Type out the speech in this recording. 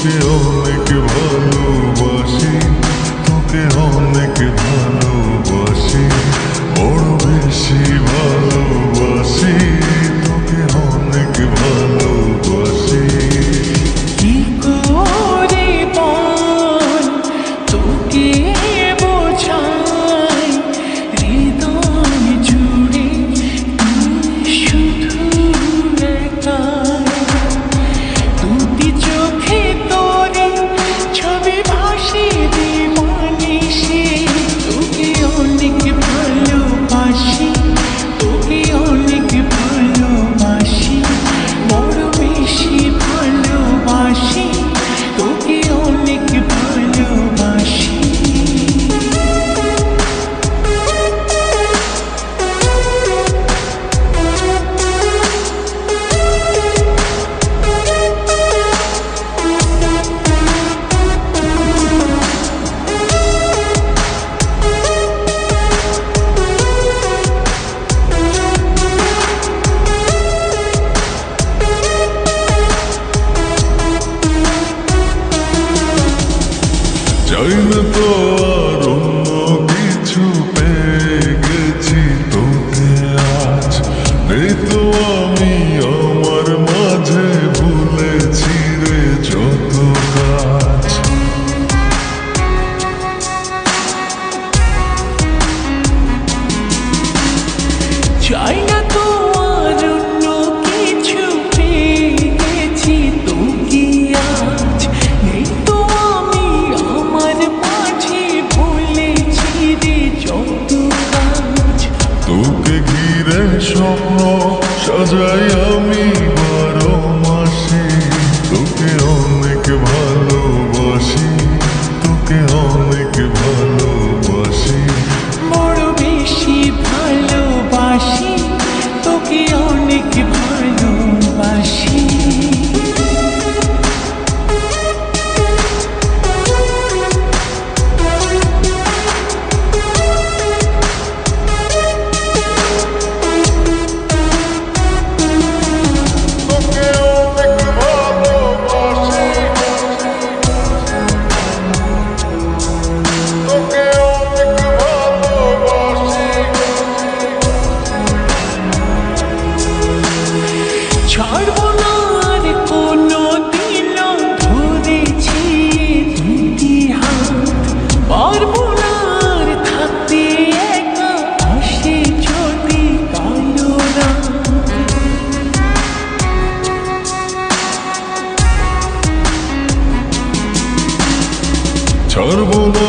তোকে অনেক ভালোবাসি, তোকে অনেক ভালোবাসি, বড় বেশি ভালোবাসি, তোকে অনেক ভালোবাসি। কি করে বল তোকে বোঝাই, হৃদয় জুড়ে তুই শুধু একা। দুটি চোখে তোরে ছবি ভাসে দিবানিশি, তোকে অনেক ভালোবাসি, তোকে অনেক ভালোবাসি, বড় বেশি ভালোবাসি, তোকে অনেক ভালোবাসি। চাই না তো আর অন্য কিছু, পেয়ে গেছি তোকে আজ। নেই তো আমি আমার মাঝে, ভুলেছি রে যত কাজ। চাই না তো আর অন্য কিছু, পেয়ে গেছি তোকে আজ। নেই তো আমি আমার মাঝে, ভুলেছি রে যত কাজ। তোকে ঘিরে স্বপ্ন সাজাই আমি 12 মাসে, তোকে অনেক ভালোবাসি, তোকে অনেক ভালোবাসি, বড় বেশি ভালোবাসি, তোকে অনেক ভালোবাসি। তোকে অনেক ভালোবাসি, তোকে অনেক ভালোবাসি। ছাড়বো না আর কোনো দিনও, ধরেছি দুটি হাত। পারবো না আর থাকতে একা, আসে যদি কালো রাত। ছাড়বো না